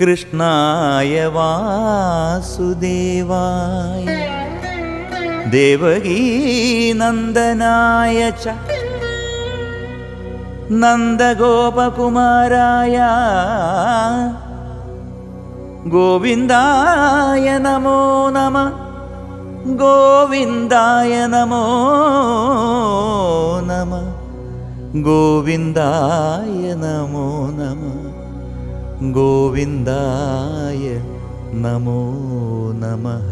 കൃഷ്ണായ വാസുദേവായ ദേവകീ നന്ദനായ ച നന്ദഗോപകുമാരായ ഗോവിന്ദായ നമോ നമഃ ഗോവിന്ദായ നമോ നമഃ ഗോവിന്ദായ നമോ നമഃ ഗോവിന്ദായ നമോ നമഃ.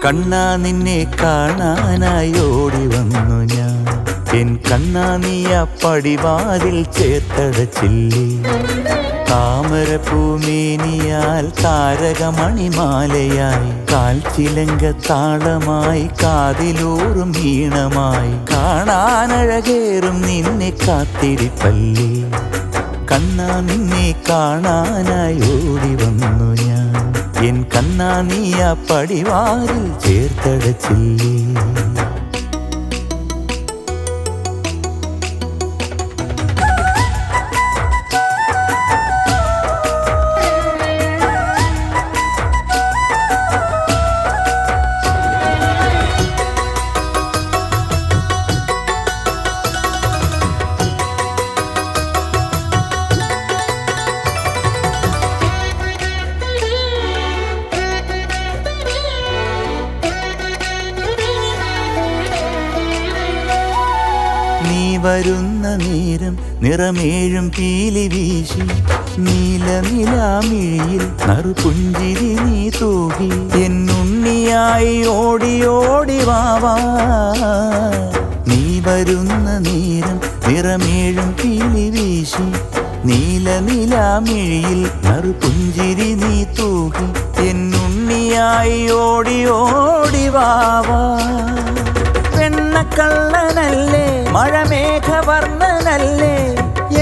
കണ്ണാ നിന്നെ കാണാനായി ഓടി വന്നു ഞാൻ. എൻ കണ്ണാ നീയ പടിവാതിൽ ചേർത്തടച്ചില്ലേ. താമരപ്പൂമേനിയാൽ താരകമണിമാലയായി കാൽച്ചിലങ്ക താളമായി കാതിലൂറും ഈണമായി കാണാനഴകേറും നിന്നെ കാത്തിരിപ്പല്ലേ. കണ്ണാ നിന്നെ കാണാനായി ഓടി വന്നു ഞാൻ. എൻ കണ്ണാ നീയ പടിവാതിൽ ചേർത്തടച്ചില്ലേ. നീ വരുന്ന നേരം നിറമേഴും പീലി വീശി നീലനിലാമിഴിയിൽ നറുപുഞ്ചിരി നീ തൂകി എന്നുണ്ണിയായി ഓടി ഓടി വാവാ. നീ വരുന്ന നേരം നിറമേഴും പീലി വീശി നീലനിലാമിഴിയിൽ നറുപുഞ്ചിരി നീ തൂകി എന്നുണ്ണിയായി ഓടി ഓടി വാവാ. വെണ്ണക്കള്ളനല്ലേ മഴമേഘവർണ്ണനല്ലേ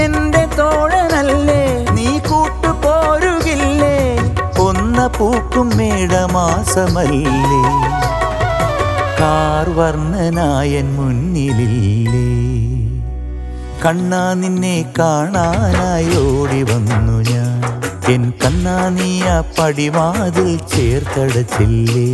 എന്റെ തോഴനല്ലേ നീ കൂട്ടുപോരുകില്ലേ. ഒന്ന പൂക്കും മേടമാസമല്ലേ കാർവർണ്ണനായൻ മുന്നിലില്ലേ. കണ്ണാ നിന്നെ കാണാനായി ഓടി വന്നു ഞാൻ. എൻ കണ്ണാ നീയ പടിവാതിൽ ചേർത്തടച്ചില്ലേ.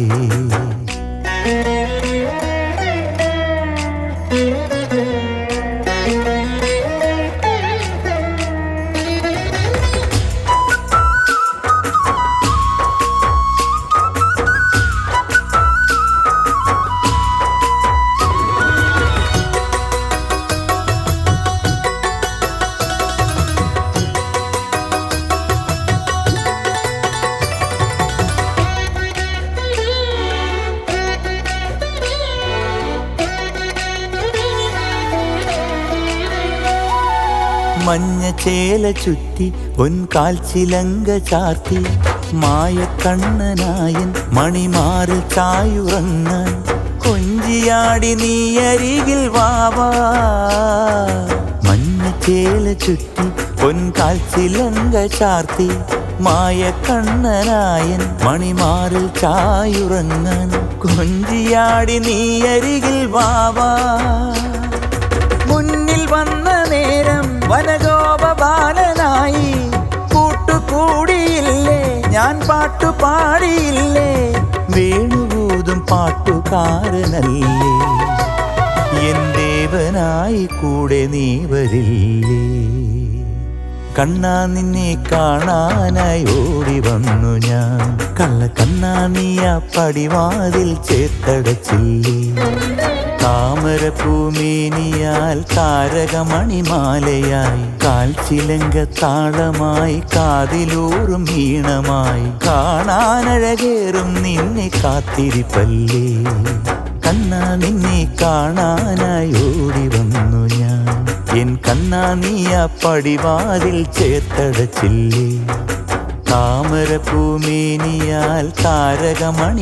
മഞ്ഞ ചേല ചുറ്റി പൊൻകാൽച്ചിലങ്ക ചാർത്തി മായക്കണ്ണനായൻ മണിമാറിൽ ചായുറങ്ങാൻ കൊഞ്ചിയാടി നീ അരികിൽ വാവാ. മഞ്ഞ ചേല ചുറ്റി പൊൻകാൽച്ചിലങ്ക ചാർത്തി മായക്കണ്ണനായൻ മണിമാറിൽ ചായുറങ്ങാൻ കൊഞ്ചിയാടി നീ അരികിൽ വാവാ. മുന്നിൽ വന്ന നേരം വനഗോപബാലനായി കൂട്ടുകൂടിയില്ലേ ഞാൻ പാട്ടുപാടിയില്ലേ. വേണുകൂതും പാട്ടുകാരനല്ലേ എൻ ദേവനായി കൂടെ നീ വരില്ലേ. കണ്ണാ നിന്നെ കാണാനായി ഓടി വന്നു ഞാൻ. കണ്ണാ നീയ പടിവാതിൽ ചേർത്തടച്ചില്ലേ. താമരപ്പൂമേനിയാൽ താരകമണിമാലയായി കാൽച്ചിലങ്ക താളമായി കാതിലൂറും ഈണമായി കാണാനഴകേറും നിന്നെ കാത്തിരിപ്പല്ലേ കണ്ണാ നിന്നെ കാണാനായി ഓടി വന്നു ഞാൻ എൻ കണ്ണാ നീയ പടിവാതിൽ ചേർത്തടച്ചില്ലേ താമരപ്പൂമേനിയാൽ താരകമണിമാലയായി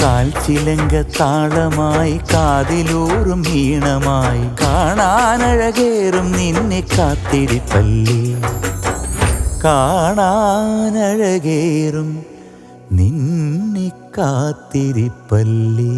കാൽച്ചിലങ്ക താളമായി കാതിലൂറും ഈണമായി കാണാനഴകേറും നിന്നെ കാത്തിരിപ്പല്ലേ കാണാനഴകേറും നിന്നെ കാത്തിരിപ്പല്ലേ